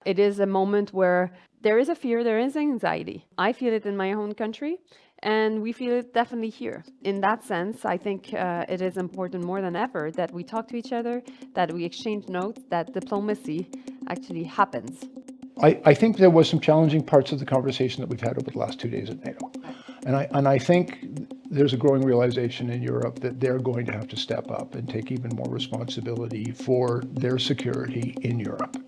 It is a moment where there is a fear, there is anxiety. I feel it in my own country, and we feel it definitely here. In that sense, I think it is important more than ever that we talk to each other, that we exchange notes, that diplomacy actually happens. I think there was some challenging parts of the conversation that we've had over the last 2 days at NATO. And I think there's a growing realization in Europe that they're going to have to step up and take even more responsibility for their security in Europe.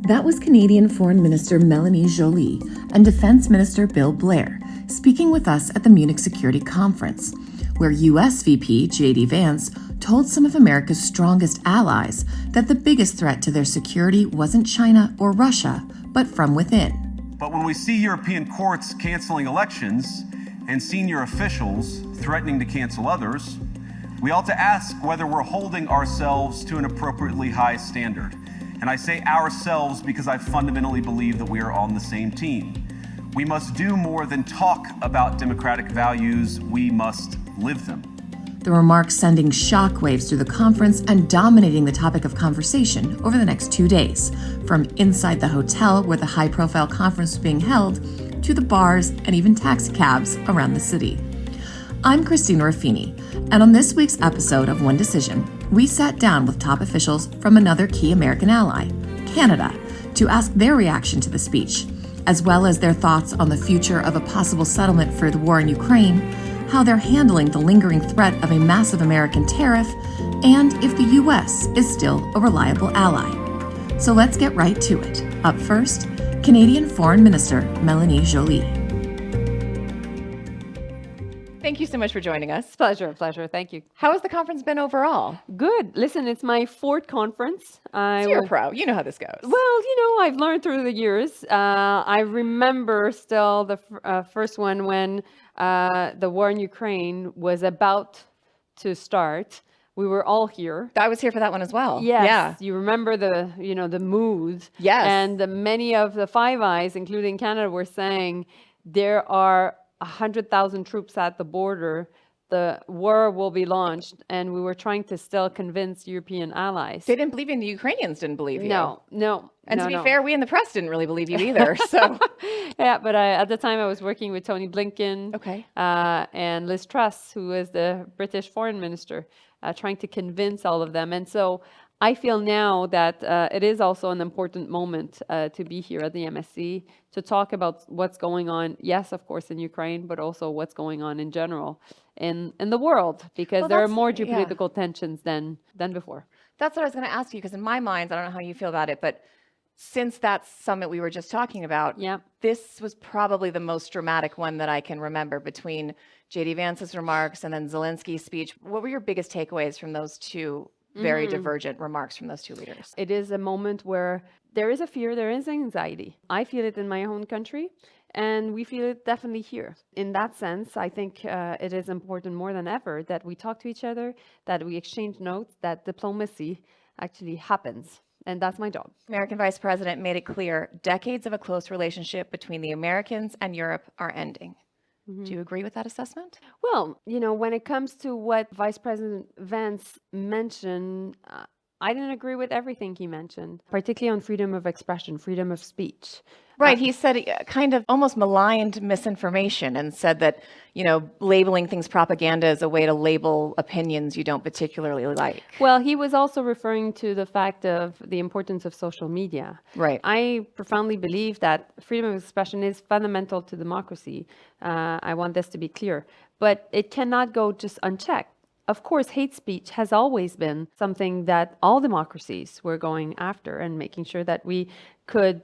That was Canadian Foreign Minister Mélanie Joly and Defense Minister Bill Blair speaking with us at the Munich Security Conference, where U.S. VP J.D. Vance told some of America's strongest allies that the biggest threat to their security wasn't China or Russia, but from within. But when we see European courts canceling elections and senior officials threatening to cancel others, we ought to ask whether we're holding ourselves to an appropriately high standard. And I say ourselves because I fundamentally believe that we are on the same team. We must do more than talk about democratic values, we must live them. The remarks sending shockwaves through the conference and dominating the topic of conversation over the next 2 days, from inside the hotel where the high-profile conference was being held, to the bars and even taxicabs around the city. I'm Christina Ruffini, and on this week's episode of One Decision, we sat down with top officials from another key American ally, Canada, to ask their reaction to the speech, as well as their thoughts on the future of a possible settlement for the war in Ukraine, how they're handling the lingering threat of a massive American tariff, and if the U.S. is still a reliable ally. So let's get right to it. Up first, Canadian Foreign Minister Mélanie Joly. Thank you so much for joining us. Pleasure. Thank you. How has the conference been overall? Good. Listen, it's my fourth conference. So you're a pro. You know how this goes. Well, I've learned through the years. I remember still the first one when the war in Ukraine was about to start. We were all here. I was here for that one as well. Yes. Yeah. You remember the mood. Yes. And many of the Five Eyes, including Canada, were saying there are 100,000 troops at the border. The war will be launched, and we were trying to still convince European allies. They didn't believe you, and the Ukrainians didn't believe you. No. And to be fair, we in the press didn't really believe you either. So yeah, but at the time I was working with Tony Blinken, and Liz Truss, who is the British foreign minister, trying to convince all of them. And so I feel now that it is also an important moment to be here at the MSC to talk about what's going on, yes, of course, in Ukraine, but also what's going on in general in the world, because there are more geopolitical tensions than before. That's what I was going to ask you, because in my mind, I don't know how you feel about it, but since that summit we were just talking about, this was probably the most dramatic one that I can remember between J.D. Vance's remarks and then Zelensky's speech. What were your biggest takeaways from those two very divergent remarks from those two leaders? It is a moment where there is a fear, there is anxiety. I feel it in my own country, and we feel it definitely here. In that sense, I think it is important more than ever that we talk to each other, that we exchange notes, that diplomacy actually happens. And that's my job. American Vice President made it clear decades of a close relationship between the Americans and Europe are ending. Do you agree with that assessment? Well, when it comes to what Vice President Vance mentioned, I didn't agree with everything he mentioned, particularly on freedom of expression, freedom of speech. Right. He said kind of almost maligned misinformation and said that, labeling things propaganda is a way to label opinions you don't particularly like. Well, he was also referring to the fact of the importance of social media. Right. I profoundly believe that freedom of expression is fundamental to democracy. I want this to be clear, but it cannot go just unchecked. Of course, hate speech has always been something that all democracies were going after and making sure that we could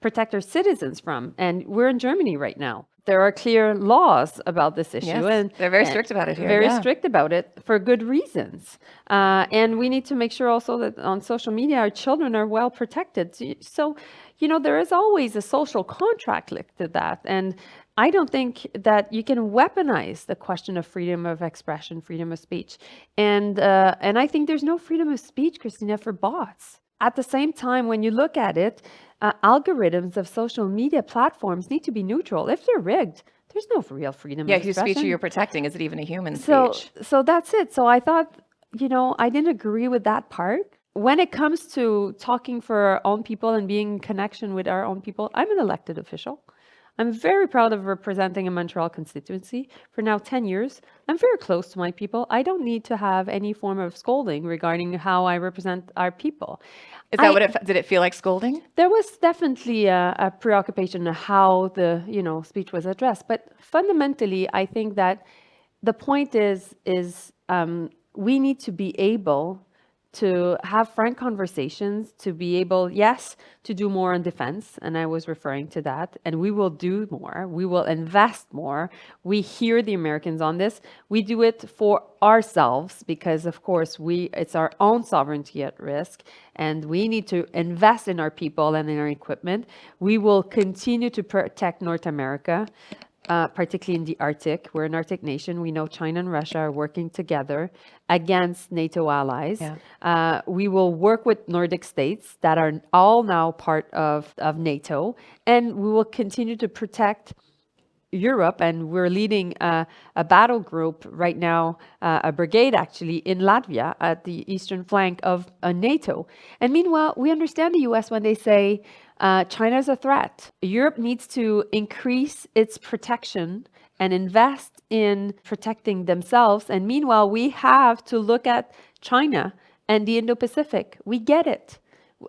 protect our citizens from. And we're in Germany right now. There are clear laws about this issue. Yes, and they're very strict about it here. Very strict about it for good reasons. And we need to make sure also that on social media, our children are well protected. So, there is always a social contract linked to that. And I don't think that you can weaponize the question of freedom of expression, freedom of speech. And I think there's no freedom of speech, Christina, for bots. At the same time, when you look at it, algorithms of social media platforms need to be neutral. If they're rigged, there's no real freedom of expression. Yeah, whose speech you're protecting? Is it even a human speech? So that's it. So I thought, I didn't agree with that part. when it comes to talking for our own people and being in connection with our own people, I'm an elected official. I'm very proud of representing a Montreal constituency for now 10 years. I'm very close to my people. I don't need to have any form of scolding regarding how I represent our people. Is that did it feel like scolding? There was definitely a preoccupation of how the speech was addressed. But fundamentally, I think that the point is we need to be able to have frank conversations, to be able, yes, to do more on defense, and I was referring to that, and we will do more, we will invest more. We hear the Americans on this. We do it for ourselves because, of course, it's our own sovereignty at risk, and we need to invest in our people and in our equipment. We will continue to protect North America, particularly in the Arctic. We're an Arctic nation. We know China and Russia are working together against NATO allies. Yeah. We will work with Nordic states that are all now part of NATO, and we will continue to protect Europe, and we're leading a battle group right now, a brigade actually, in Latvia at the eastern flank of NATO. And meanwhile, we understand the US when they say China is a threat. Europe needs to increase its protection and invest in protecting themselves. And meanwhile, we have to look at China and the Indo-Pacific. We get it.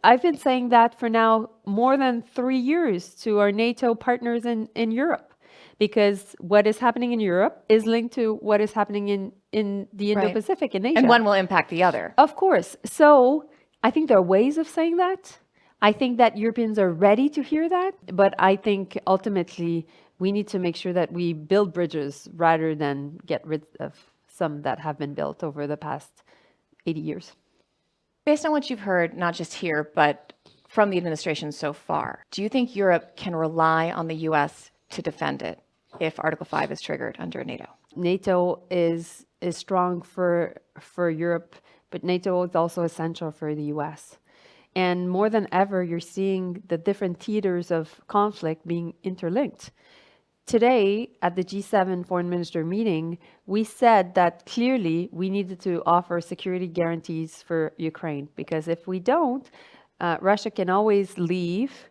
I've been saying that for now more than 3 years to our NATO partners in Europe, because what is happening in Europe is linked to what is happening in the Indo-Pacific, in Asia. And one will impact the other. Of course. So I think there are ways of saying that. I think that Europeans are ready to hear that, but I think ultimately we need to make sure that we build bridges rather than get rid of some that have been built over the past 80 years. Based on what you've heard, not just here, but from the administration so far, do you think Europe can rely on the US to defend it if Article 5 is triggered under NATO? NATO is strong for Europe, but NATO is also essential for the US. And more than ever, you're seeing the different theaters of conflict being interlinked. Today, at the G7 foreign minister meeting, we said that clearly we needed to offer security guarantees for Ukraine, because if we don't, Russia can always leave,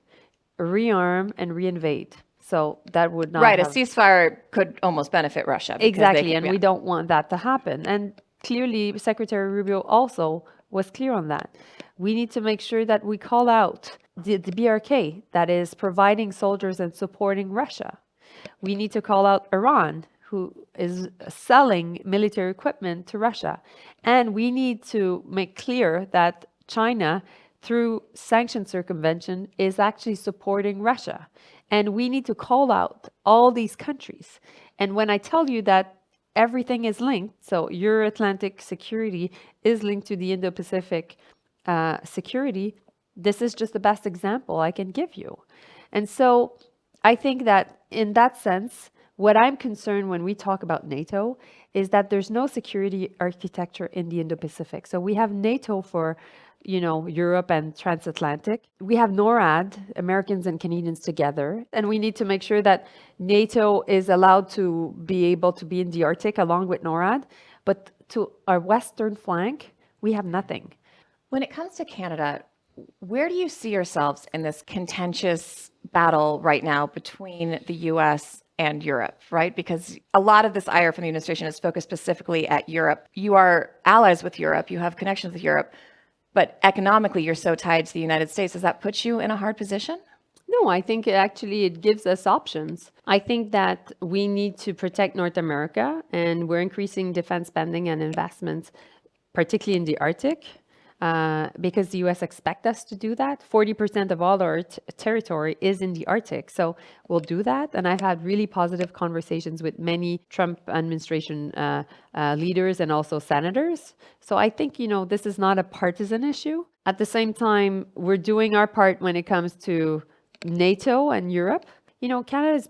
rearm, and reinvade. So that would not a ceasefire could almost benefit Russia. Exactly, and we don't want that to happen. And clearly, Secretary Rubio also was clear on that. We need to make sure that we call out the BRK that is providing soldiers and supporting Russia. We need to call out Iran, who is selling military equipment to Russia. And we need to make clear that China, through sanction circumvention, is actually supporting Russia. And we need to call out all these countries. And when I tell you that everything is linked, so Euro-Atlantic security is linked to the Indo-Pacific security, this is just the best example I can give you. And so I think that in that sense, what I'm concerned when we talk about NATO is that there's no security architecture in the Indo-Pacific. So we have NATO for, Europe and transatlantic. We have NORAD, Americans and Canadians together. And we need to make sure that NATO is allowed to be able to be in the Arctic along with NORAD. But to our western flank, we have nothing. When it comes to Canada, where do you see yourselves in this contentious battle right now between the US and Europe, right? Because a lot of this ire from the administration is focused specifically at Europe. You are allies with Europe, you have connections with Europe, but economically you're so tied to the United States. Does that put you in a hard position? No, I think it gives us options. I think that we need to protect North America, and we're increasing defense spending and investments, particularly in the Arctic. Because the US expect us to do that. 40% of all our territory is in the Arctic. So we'll do that. And I've had really positive conversations with many Trump administration leaders and also senators. So I think, this is not a partisan issue. At the same time, we're doing our part when it comes to NATO and Europe. Canada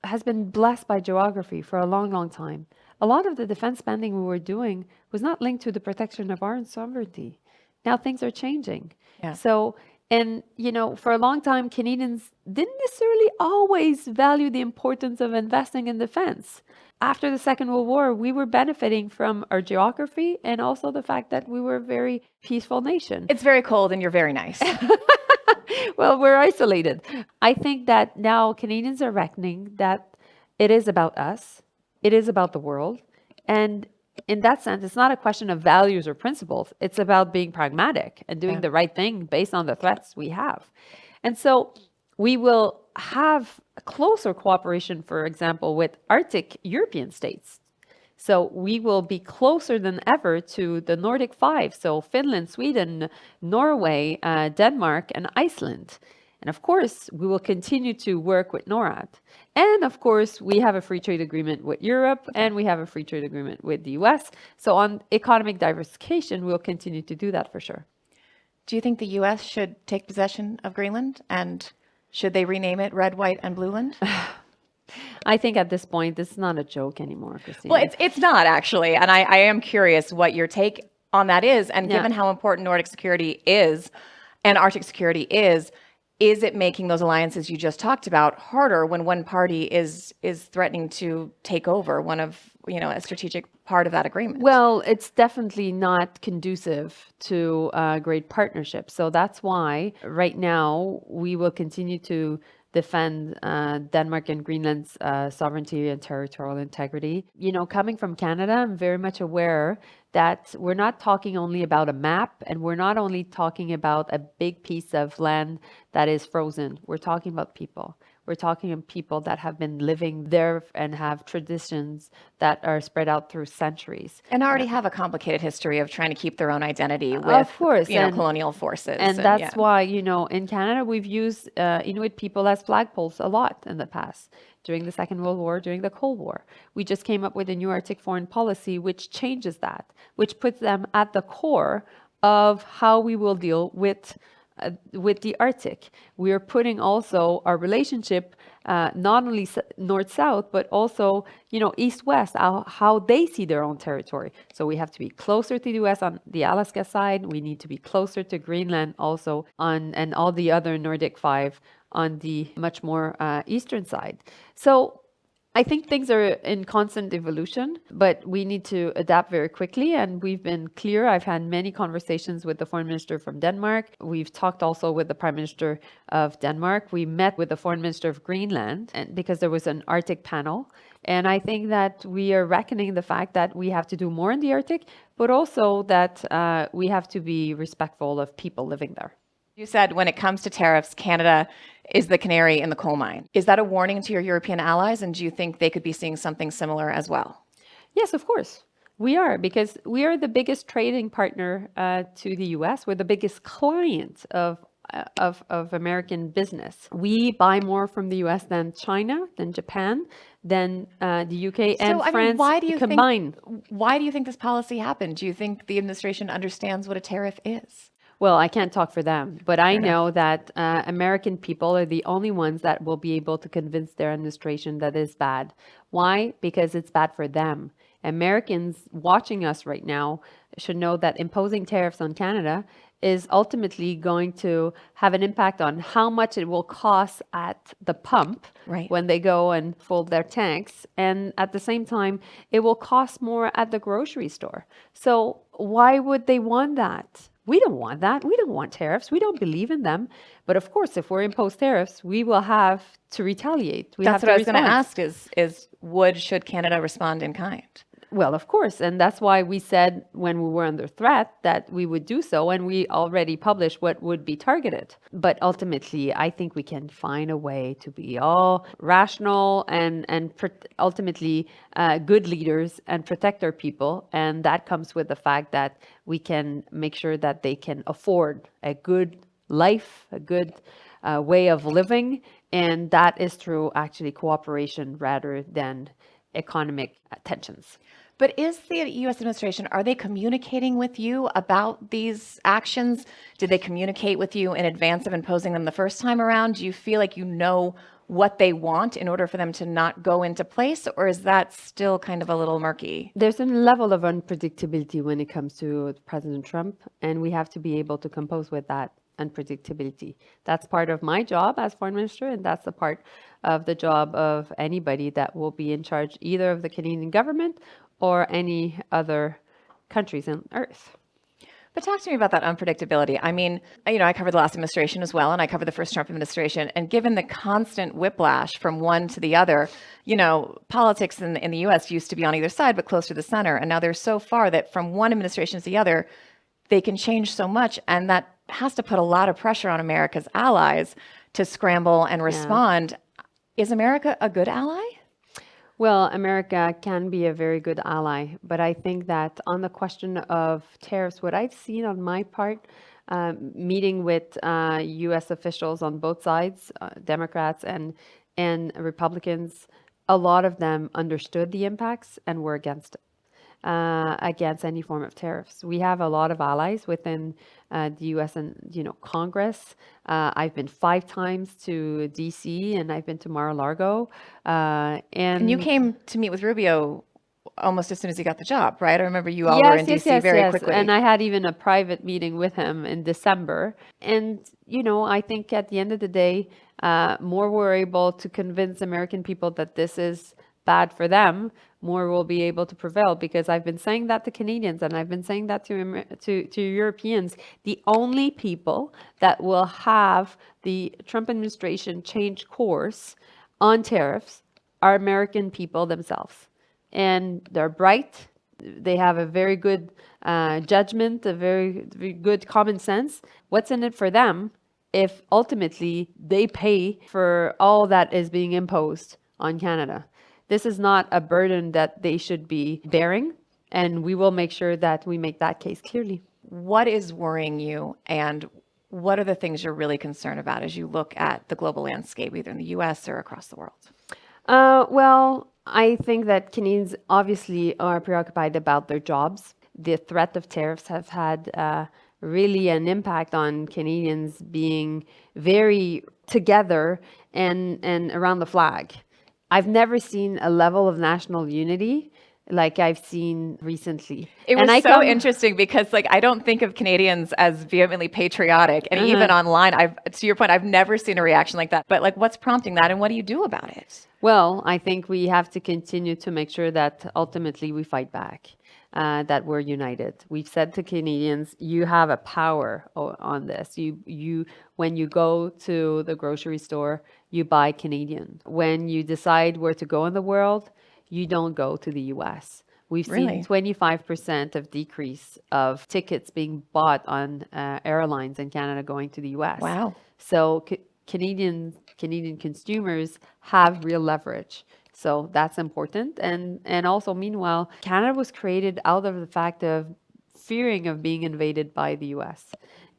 has been blessed by geography for a long, long time. A lot of the defense spending we were doing was not linked to the protection of our own sovereignty. Now things are changing. Yeah. So, and, for a long time, Canadians didn't necessarily always value the importance of investing in defense. After the Second World War, we were benefiting from our geography and also the fact that we were a very peaceful nation. It's very cold and you're very nice. Well, we're isolated. I think that now Canadians are reckoning that it is about us. It is about the world. And in that sense, it's not a question of values or principles. It's about being pragmatic and doing the right thing based on the threats we have. And so we will have a closer cooperation, for example, with Arctic European states. So we will be closer than ever to the Nordic 5, so Finland, Sweden, Norway, Denmark, and Iceland. And of course, we will continue to work with NORAD. And of course, we have a free trade agreement with Europe and we have a free trade agreement with the US. So on economic diversification, we'll continue to do that for sure. Do you think the US should take possession of Greenland? And should they rename it Red, White, and Blueland? I think at this point, this is not a joke anymore, Christina. Well, it's not actually. And I am curious what your take on that is. And given how important Nordic security is and Arctic security is it making those alliances you just talked about harder when one party is threatening to take over one of, a strategic part of that agreement? Well, it's definitely not conducive to a great partnership. So that's why right now we will continue to defend Denmark and Greenland's sovereignty and territorial integrity. Coming from Canada, I'm very much aware that we're not talking only about a map and we're not only talking about a big piece of land that is frozen. We're talking about people. We're talking about people that have been living there and have traditions that are spread out through centuries. And already have a complicated history of trying to keep their own identity with, of course, colonial forces. And that's why, in Canada, we've used Inuit people as flagpoles a lot in the past. During the Second World War, during the Cold War. We just came up with a new Arctic foreign policy, which changes that, which puts them at the core of how we will deal with the Arctic. We are putting also our relationship not only north-south, but also, east-west, how they see their own territory. So we have to be closer to the US on the Alaska side. We need to be closer to Greenland also and all the other Nordic 5 on the much more eastern side. So I think things are in constant evolution, but we need to adapt very quickly. And we've been clear. I've had many conversations with the foreign minister from Denmark. We've talked also with the prime minister of Denmark. We met with the foreign minister of Greenland and because there was an Arctic panel. And I think that we are reckoning the fact that we have to do more in the Arctic, but also that we have to be respectful of people living there. You said when it comes to tariffs, Canada is the canary in the coal mine. Is that a warning to your European allies? And do you think they could be seeing something similar as well? Yes, of course. We are, because we are the biggest trading partner to the US. We're the biggest client of American business. We buy more from the US than China, than Japan, than the UK and France combined. Why do you think this policy happened? Do you think the administration understands what a tariff is? Well, I can't talk for them, but I know that American people are the only ones that will be able to convince their administration that it's bad. Why? Because it's bad for them. Americans watching us right now should know that imposing tariffs on Canada is ultimately going to have an impact on how much it will cost at the pump when they go and fill their tanks. And at the same time, it will cost more at the grocery store. So why would they want that? We don't want that. We don't want tariffs. We don't believe in them. But of course, if we're imposed tariffs, we will have to retaliate. That's what I was going to ask is should Canada respond in kind? Well, of course. And that's why we said when we were under threat that we would do so. And we already published what would be targeted. But ultimately, I think we can find a way to be all rational and ultimately good leaders and protect our people. And that comes with the fact that we can make sure that they can afford a good life, a good way of living. And that is through actually cooperation rather than economic tensions. But is the U.S. administration, are they communicating with you about these actions? Did they communicate with you in advance of imposing them the first time around? Do you feel like you know what they want in order for them to not go into place? Or is that still kind of a little murky? There's a level of unpredictability when it comes to President Trump, and we have to be able to compose with that. unpredictability. That's part of my job as foreign minister, and that's the part of the job of anybody that will be in charge either of the Canadian government or any other countries on earth. But talk to me about that unpredictability. I mean, I covered the last administration as well, and I covered the first Trump administration. And given the constant whiplash from one to the other, politics in the U.S. used to be on either side, but close to the center. And now they're so far that from one administration to the other, they can change so much. And that has to put a lot of pressure on America's allies to scramble and respond. Is America a good ally? Well, America can be a very good ally, but I think that on the question of tariffs, what I've seen on my part, meeting with U.S. officials on both sides, Democrats and Republicans, a lot of them understood the impacts and were against it. Against any form of tariffs. We have a lot of allies within the U.S. and Congress. I've been 5 times to D.C. and I've been to Mar-a-Lago. And you came to meet with Rubio almost as soon as he got the job, right? I remember you all were in D.C. very quickly. And I had even a private meeting with him in December. And I think at the end of the day, more we're able to convince American people that this is bad for them, more will be able to prevail, because I've been saying that to Canadians and I've been saying that to Europeans. The only people that will have the Trump administration change course on tariffs are American people themselves. And they're bright. They have a very good judgment, a very, very good common sense. What's in it for them if ultimately they pay for all that is being imposed on Canada? This is not a burden that they should be bearing, and we will make sure that we make that case clearly. What is worrying you, and what are the things you're really concerned about as you look at the global landscape, either in the U.S. or across the world? Well, I think that Canadians obviously are preoccupied about their jobs. The threat of tariffs have had really an impact on Canadians being very together and around the flag. I've never seen a level of national unity like I've seen recently. It was interesting because I don't think of Canadians as vehemently patriotic. And even online, to your point, I've never seen a reaction like that. But what's prompting that and what do you do about it? Well, I think we have to continue to make sure that ultimately we fight back, that we're united. We've said to Canadians, you have a power on this. When you go to the grocery store, you buy Canadian. When you decide where to go in the world, you don't go to the U.S. We've seen 25% of decrease of tickets being bought on airlines in Canada going to the U.S. Wow. So Canadian consumers have real leverage. So that's important. And also, meanwhile, Canada was created out of the fact of fearing of being invaded by the U.S.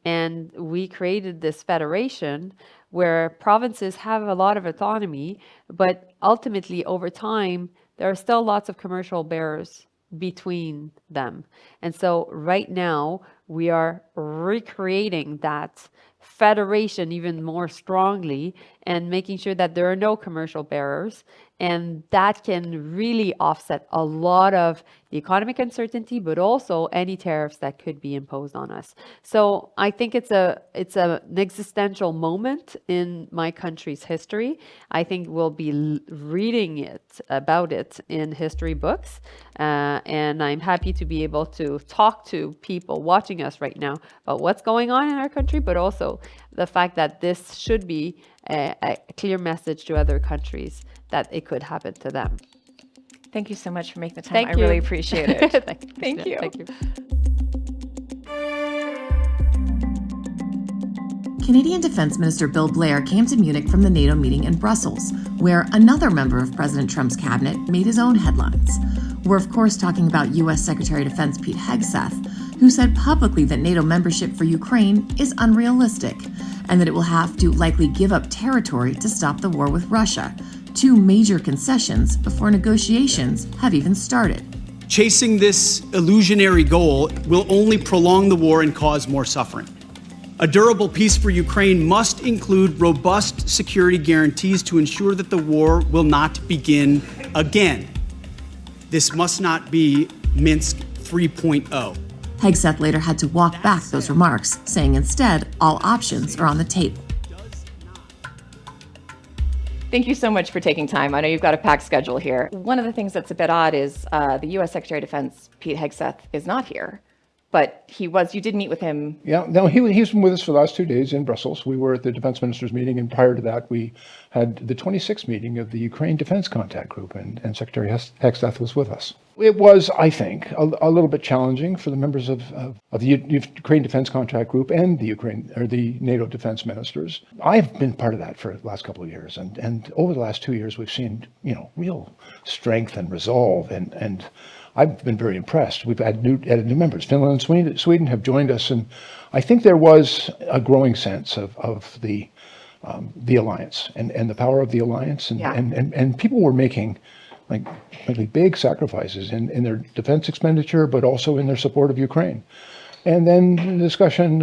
And we created this federation where provinces have a lot of autonomy, but ultimately over time, there are still lots of commercial barriers between them. And so right now, we are recreating that federation even more strongly and making sure that there are no commercial barriers. And that can really offset a lot of the economic uncertainty, but also any tariffs that could be imposed on us. So I think it's an existential moment in my country's history. I think we'll be reading about it in history books. And I'm happy to be able to talk to people watching us right now about what's going on in our country, but also the fact that this should be a clear message to other countries that it could happen to them. Thank you so much for making the time. I really appreciate it. Thank you. Thank you. Canadian Defense Minister Bill Blair came to Munich from the NATO meeting in Brussels, where another member of President Trump's cabinet made his own headlines. We're, of course, talking about U.S. Secretary of Defense Pete Hegseth, who said publicly that NATO membership for Ukraine is unrealistic and that it will have to likely give up territory to stop the war with Russia, 2 major concessions before negotiations have even started. Chasing this illusionary goal will only prolong the war and cause more suffering. A durable peace for Ukraine must include robust security guarantees to ensure that the war will not begin again. This must not be Minsk 3.0. Hegseth later had to walk back those remarks, saying instead all options are on the table. Thank you so much for taking time. I know you've got a packed schedule here. One of the things that's a bit odd is the U.S. Secretary of Defense, Pete Hegseth, is not here. But you did meet with him. Yeah, no, he's been with us for the last 2 days in Brussels. We were at the defense ministers meeting, and prior to that, we had the 26th meeting of the Ukraine Defense Contact Group, and Secretary Hegseth was with us. It was, I think, a little bit challenging for the members of the Ukraine Defense Contact Group and the NATO defense ministers. I've been part of that for the last couple of years, and over the last 2 years, we've seen, real strength and resolve, and I've been very impressed. We've added new members. Finland and Sweden have joined us, and I think there was a growing sense of the alliance and the power of the alliance, and people were making really big sacrifices in their defense expenditure, but also in their support of Ukraine. And then the discussion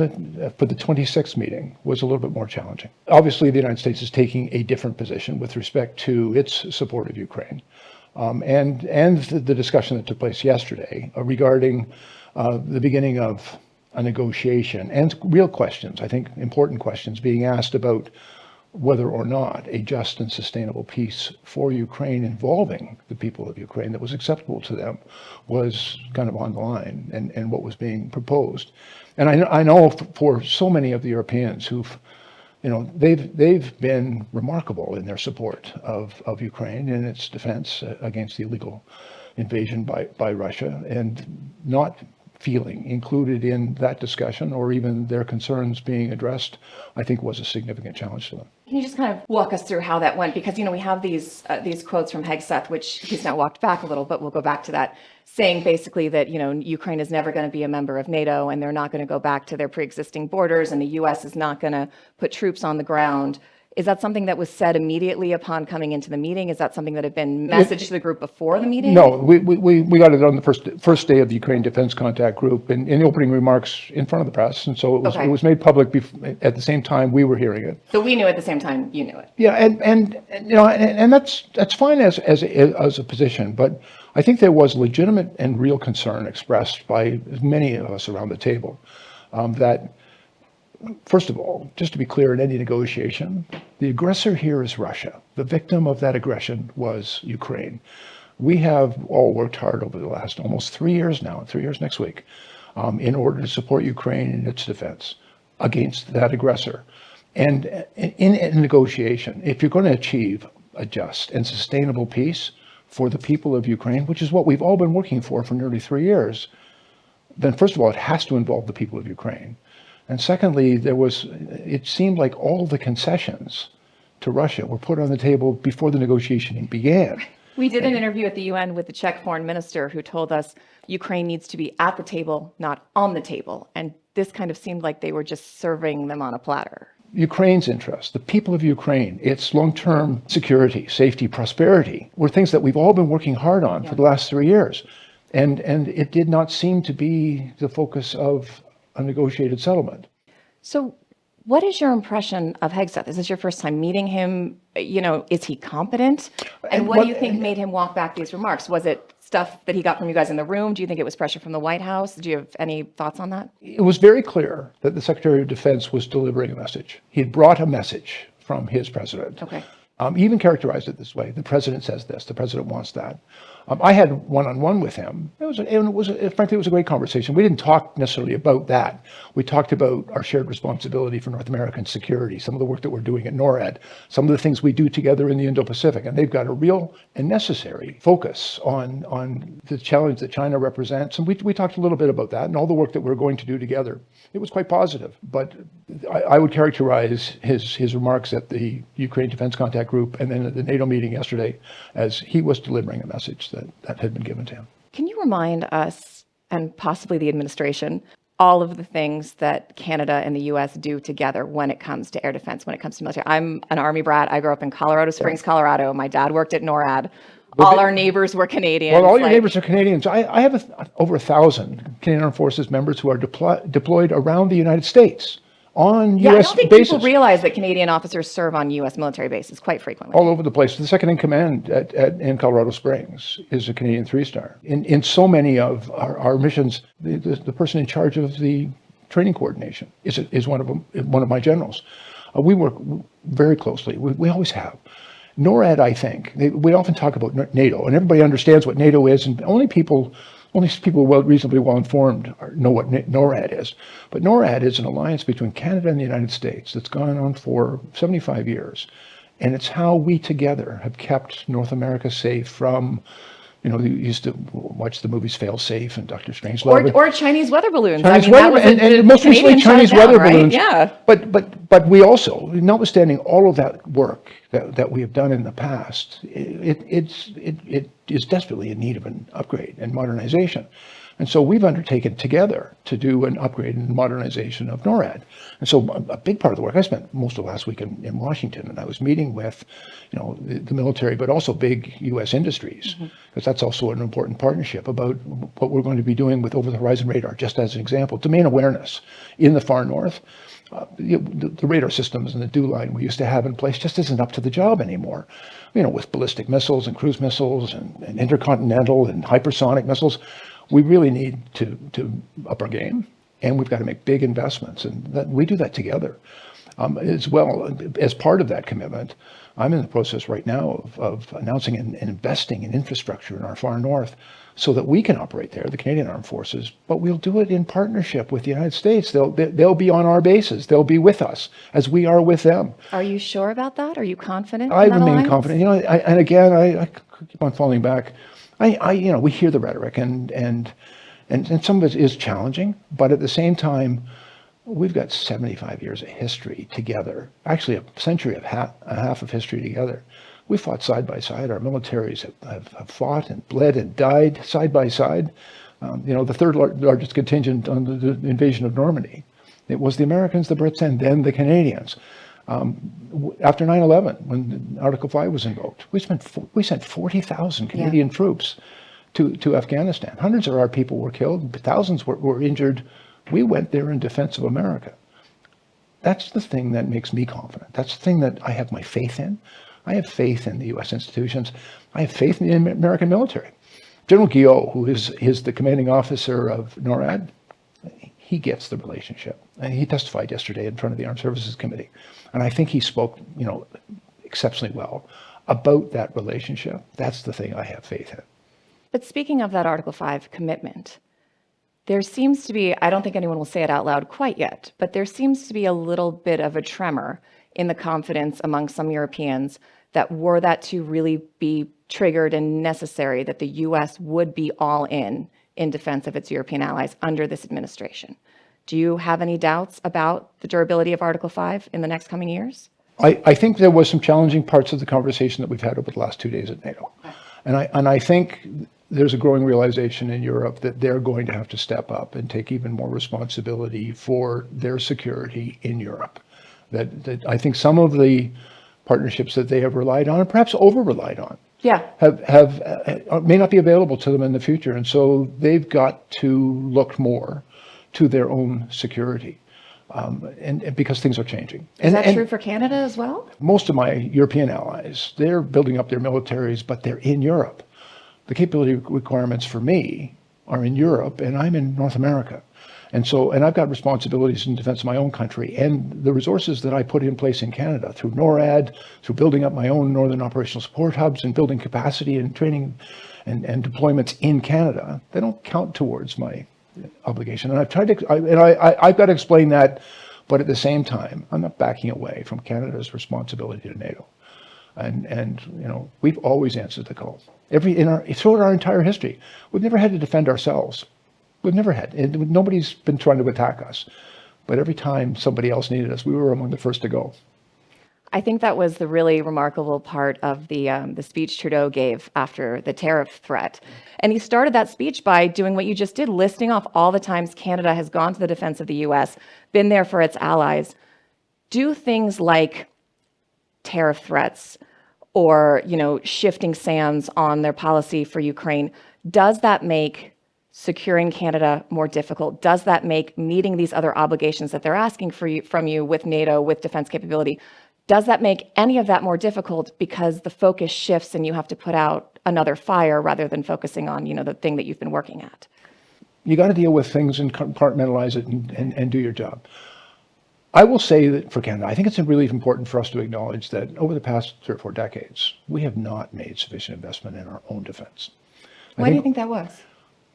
for the 26th meeting was a little bit more challenging. Obviously, the United States is taking a different position with respect to its support of Ukraine. And the discussion that took place yesterday regarding the beginning of a negotiation and real questions, I think important questions being asked about whether or not a just and sustainable peace for Ukraine involving the people of Ukraine that was acceptable to them was kind of on the line and what was being proposed. And I know for so many of the Europeans who've they've been remarkable in their support of Ukraine and its defense against the illegal invasion by Russia, and not feeling included in that discussion or even their concerns being addressed, I think was a significant challenge to them. Can you just kind of walk us through how that went? Because, we have these quotes from Hegseth, which he's now walked back a little, but we'll go back to that, saying basically that, Ukraine is never going to be a member of NATO and they're not going to go back to their pre-existing borders and the U.S. is not going to put troops on the ground. Is that something that was said immediately upon coming into the meeting? Is that something that had been messaged to the group before the meeting? No, we got it on the first day of the Ukraine Defense Contact Group in the opening remarks in front of the press, and so it was made public at the same time we were hearing it. So we knew at the same time you knew it. Yeah, and that's fine as a position, but I think there was legitimate and real concern expressed by many of us around the table that. First of all, just to be clear, in any negotiation, the aggressor here is Russia. The victim of that aggression was Ukraine. We have all worked hard over the last almost 3 years now, 3 years next week, in order to support Ukraine in its defense against that aggressor. And in a negotiation, if you're going to achieve a just and sustainable peace for the people of Ukraine, which is what we've all been working for nearly 3 years, then first of all, it has to involve the people of Ukraine. And secondly, it seemed like all the concessions to Russia were put on the table before the negotiation began. We did an interview at the UN with the Czech foreign minister who told us Ukraine needs to be at the table, not on the table. And this kind of seemed like they were just serving them on a platter. Ukraine's interests, the people of Ukraine, its long-term security, safety, prosperity, were things that we've all been working hard on for the last 3 years. And it did not seem to be the focus of a negotiated settlement. So what is your impression of Hegseth? Is this your first time meeting him? Is he competent? And what do you think made him walk back these remarks? Was it stuff that he got from you guys in the room? Do you think it was pressure from the White House? Do you have any thoughts on that? It was very clear that the Secretary of Defense was delivering a message. He had brought a message from his president. Okay. He even characterized it this way. The president says this, the president wants that. I had one-on-one with him. Frankly, it was a great conversation. We didn't talk necessarily about that. We talked about our shared responsibility for North American security, some of the work that we're doing at NORAD, some of the things we do together in the Indo-Pacific. And they've got a real and necessary focus on the challenge that China represents. And we talked a little bit about that and all the work that we're going to do together. It was quite positive. But I would characterize his remarks at the Ukraine Defense Contact Group and then at the NATO meeting yesterday as he was delivering a message that had been given to him. Can you remind us, and possibly the administration, all of the things that Canada and the U.S. do together when it comes to air defense, when it comes to military? I'm an Army brat. I grew up in Colorado Springs, Colorado. My dad worked at NORAD. All our neighbors were Canadians. Well, all your neighbors are Canadians. I have over 1,000 Canadian Armed Forces members who are deployed around the United States. on Yeah, I U.S. don't think bases. people realize that Canadian officers serve on U.S. military bases quite frequently. All over the place. The second in command in Colorado Springs is a Canadian 3-star. In so many of our missions, the person in charge of the training coordination is one of my generals. We work very closely. We always have. NORAD, I think, we often talk about NATO, and everybody understands what NATO is, and only people reasonably well informed know what NORAD is. But NORAD is an alliance between Canada and the United States that's gone on for 75 years. And it's how we together have kept North America safe from, you used to watch the movies Fail Safe and Dr. Strangelove. Or Chinese weather balloons. Chinese weather, and most recently Chinese weather balloons. Yeah. But we also, notwithstanding all of that work that we have done in the past, it is desperately in need of an upgrade and modernization. And so we've undertaken together to do an upgrade and modernization of NORAD. And so a big part of the work, I spent most of last week in Washington, and I was meeting with, the military, but also big U.S. industries, because that's also an important partnership about what we're going to be doing with over-the-horizon radar, just as an example. Domain awareness in the far north, the radar systems and the dew line we used to have in place just isn't up to the job anymore. With ballistic missiles and cruise missiles and intercontinental and hypersonic missiles, we really need to up our game, and we've got to make big investments, and we do that together. As well, as part of that commitment, I'm in the process right now of announcing and investing in infrastructure in our far north so that we can operate there, the Canadian Armed Forces, but we'll do it in partnership with the United States. They'll be on our bases. They'll be with us as we are with them. Are you sure about that? Are you confident? I in that remain alliance? confident. And again, I keep on falling back. We hear the rhetoric, and some of it is challenging, but at the same time, we've got 75 years of history together, actually a century of a half of history together. We fought side by side. Our militaries have fought and bled and died side by side. The third largest contingent on the invasion of Normandy, it was the Americans, the Brits, and then the Canadians. After 9/11, when Article 5 was invoked, we sent 40,000 Canadian troops to Afghanistan. Hundreds of our people were killed, thousands were injured. We went there in defense of America. That's the thing that makes me confident. That's the thing that I have my faith in. I have faith in the U.S. institutions. I have faith in the American military. General Guillot, who is the commanding officer of NORAD, he gets the relationship. And he testified yesterday in front of the Armed Services Committee. And I think he spoke, exceptionally well about that relationship. That's the thing I have faith in. But speaking of that Article 5 commitment, there seems to be, I don't think anyone will say it out loud quite yet, but there seems to be a little bit of a tremor in the confidence among some Europeans that were that to really be triggered and necessary, that the U.S. would be all in defense of its European allies under this administration. Do you have any doubts about the durability of Article 5 in the next coming years? I think there was some challenging parts of the conversation that we've had over the last 2 days at NATO. And I think there's a growing realization in Europe that they're going to have to step up and take even more responsibility for their security in Europe. That I think some of the partnerships that they have relied on, and perhaps over-relied on, may not be available to them in the future. And so they've got to look more to their own security, and because things are changing. Is that true for Canada as well? Most of my European allies, they're building up their militaries, but they're in Europe. The capability requirements for me are in Europe, and I'm in North America. And I've got responsibilities in defense of my own country, and the resources that I put in place in Canada through NORAD, through building up my own Northern Operational Support Hubs and building capacity and training and deployments in Canada, they don't count towards my obligation. And I've tried to, I've got to explain that, but at the same time, I'm not backing away from Canada's responsibility to NATO. And we've always answered the call. Throughout our entire history, we've never had to defend ourselves. We've never had. And nobody's been trying to attack us. But every time somebody else needed us, we were among the first to go. I think that was the really remarkable part of the speech Trudeau gave after the tariff threat. And he started that speech by doing what you just did, listing off all the times Canada has gone to the defense of the U.S., been there for its allies, do things like tariff threats or, shifting sands on their policy for Ukraine. Does that make securing Canada more difficult? Does that make meeting these other obligations that they're asking from you with NATO, with defense capability, does that make any of that more difficult because the focus shifts and you have to put out another fire rather than focusing on, the thing that you've been working at? You got to deal with things and compartmentalize it and do your job. I will say that for Canada, I think it's really important for us to acknowledge that over the past 3 or 4 decades, we have not made sufficient investment in our own defense. Why do you think that was?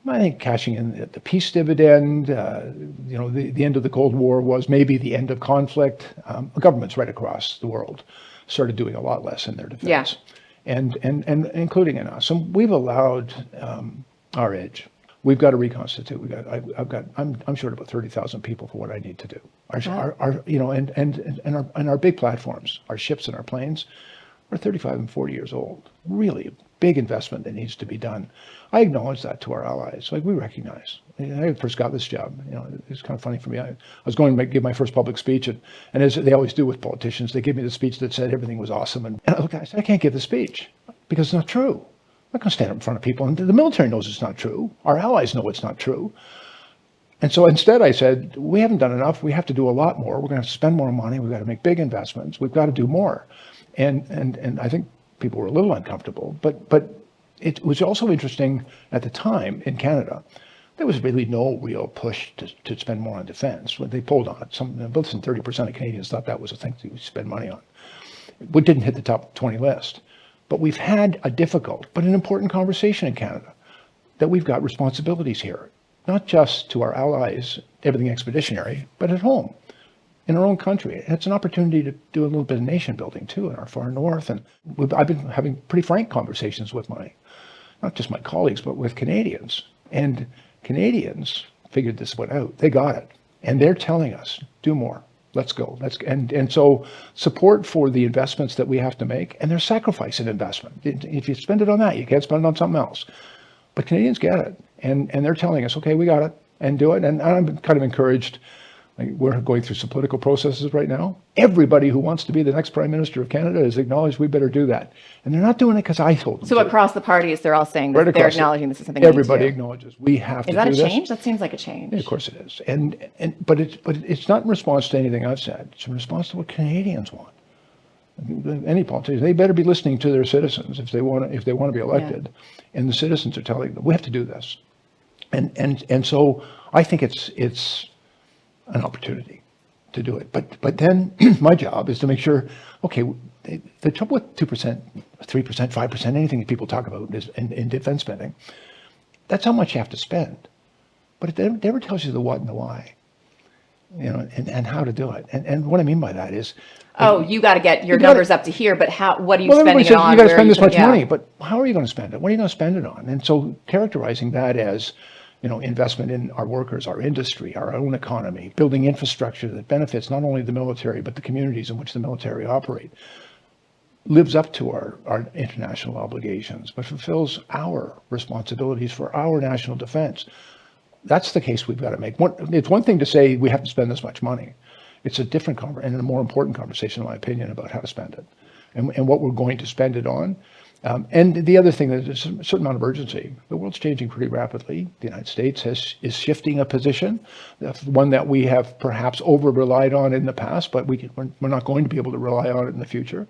I think cashing in the peace dividend, the end of the Cold War was maybe the end of conflict. Governments right across the world started doing a lot less in their defense, and including in us. And we've allowed our edge. We've got to reconstitute. I'm short about 30,000 people for what I need to do. Our big platforms, our ships and our planes, are 35 and 40 years old. Really a big investment that needs to be done. I acknowledge that to our allies. We recognize. I first got this job. It's kind of funny for me. I was going to give my first public speech, and as they always do with politicians, they give me the speech that said everything was awesome. And I looked at it, I said, I can't give the speech because it's not true. I'm not going to stand up in front of people. And the military knows it's not true. Our allies know it's not true. And so instead I said, we haven't done enough. We have to do a lot more. We're going to have to spend more money. We've got to make big investments. We've got to do more. And I think people were a little uncomfortable. But it was also interesting at the time in Canada, there was really no real push to spend more on defense. When they pulled on it, less than 30% of Canadians thought that was a thing to spend money on. We didn't hit the top 20 list. But we've had a difficult but an important conversation in Canada that we've got responsibilities here, not just to our allies, everything expeditionary, but at home, in our own country. And it's an opportunity to do a little bit of nation building too in our far north. And I've been having pretty frank conversations with not just my colleagues, but with Canadians. And Canadians figured this one out. They got it. And they're telling us, do more. Let's go. And so support for the investments that we have to make, and there's sacrifice in investment. If you spend it on that, you can't spend it on something else. But Canadians get it, and they're telling us, okay, we got it, and do it. And I'm kind of encouraged. We're going through some political processes right now. Everybody who wants to be the next Prime Minister of Canada has acknowledged we better do that. And they're not doing it because I told them So across the parties, they're all saying that they're acknowledging this is something everybody we need to do. acknowledges we have to do this. Is that a change? That seems like a change. Yeah, of course it is. But it's not in response to anything I've said. It's in response to what Canadians want. Any politician, they better be listening to their citizens if they want to be elected. Yeah. And the citizens are telling them we have to do this. And so I think it's an opportunity to do it. But then my job is to make sure, okay, the trouble with 2%, 3%, 5%, anything that people talk about is in defense spending, that's how much you have to spend. But it never tells you the what and the why, and how to do it. And what I mean by that is, you got to get your numbers up to here, but what are you spending it on? You got to spend this much money, but how are you going to spend it? What are you going to spend it on? And so characterizing that as, investment in our workers, our industry, our own economy, building infrastructure that benefits not only the military, but the communities in which the military operate, lives up to our international obligations, but fulfills our responsibilities for our national defense. That's the case we've got to make. It's one thing to say we have to spend this much money. It's a different and a more important conversation, in my opinion, about how to spend it and what we're going to spend it on. And the other thing, there's a certain amount of urgency. The world's changing pretty rapidly. The United States is shifting a position, one that we have perhaps over-relied on in the past, but we're not going to be able to rely on it in the future.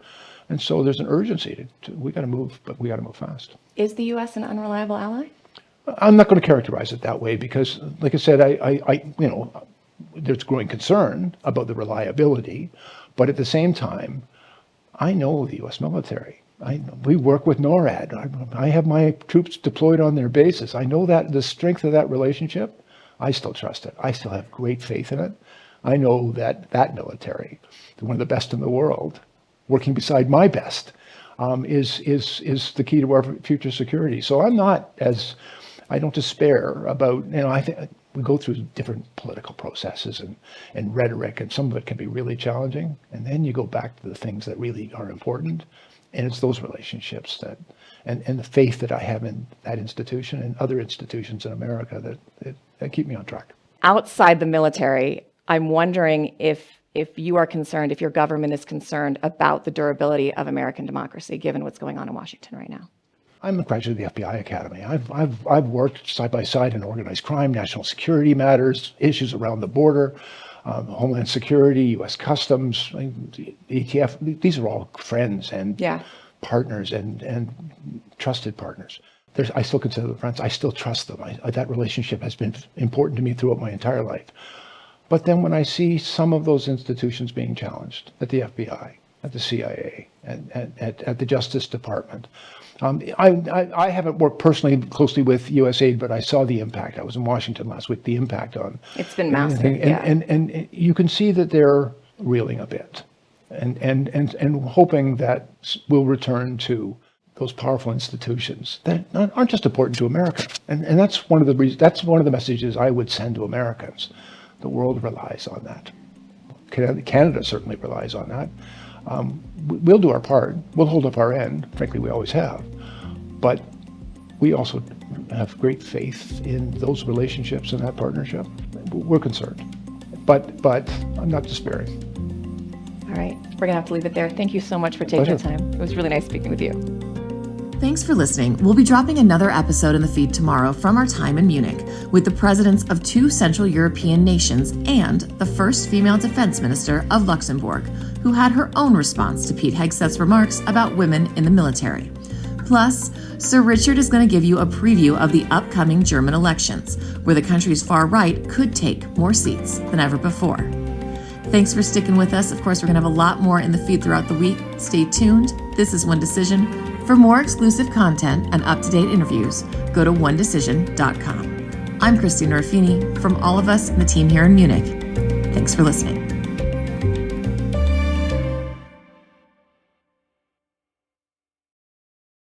And so there's an urgency we got to move, but we got to move fast. Is the U.S. an unreliable ally? I'm not going to characterize it that way because, like I said, there's growing concern about the reliability, but at the same time, I know the U.S. military. We work with NORAD. I have my troops deployed on their bases. I know that the strength of that relationship. I still trust it. I still have great faith in it. I know that military, one of the best in the world, working beside my best, is the key to our future security. So I don't despair about, I think we go through different political processes and rhetoric, and some of it can be really challenging. And then you go back to the things that really are important. And it's those relationships and the faith that I have in that institution and other institutions in America that keep me on track. Outside the military, I'm wondering if you are concerned, if your government is concerned about the durability of American democracy, given what's going on in Washington right now. I'm a graduate of the FBI Academy. I've worked side by side in organized crime, national security matters, issues around the border, Homeland Security, U.S. Customs, ETF. These are all friends and partners and trusted partners. I still consider them friends. I still trust them. That relationship has been important to me throughout my entire life. But then when I see some of those institutions being challenged at the FBI, at the CIA, at the Justice Department, I haven't worked personally closely with USAID, but I saw the impact. I was in Washington last week, the impact on. It's been massive. And you can see that they're reeling a bit and hoping that we'll return to those powerful institutions that aren't just important to America. And that's one of the messages I would send to Americans. The world relies on that. Canada certainly relies on that. We'll do our part. We'll hold up our end. Frankly, we always have. But we also have great faith in those relationships and that partnership. We're concerned. But I'm not despairing. All right. We're going to have to leave it there. Thank you so much for taking the time. It was really nice speaking with you. Thanks for listening. We'll be dropping another episode in the feed tomorrow from our time in Munich with the presidents of 2 Central European nations and the first female defense minister of Luxembourg, who had her own response to Pete Hegseth's remarks about women in the military. Plus, Sir Richard is going to give you a preview of the upcoming German elections, where the country's far right could take more seats than ever before. Thanks for sticking with us. Of course, we're going to have a lot more in the feed throughout the week. Stay tuned. This is One Decision. For more exclusive content and up-to-date interviews, go to onedecision.com. I'm Christina Ruffini from all of us in the team here in Munich. Thanks for listening.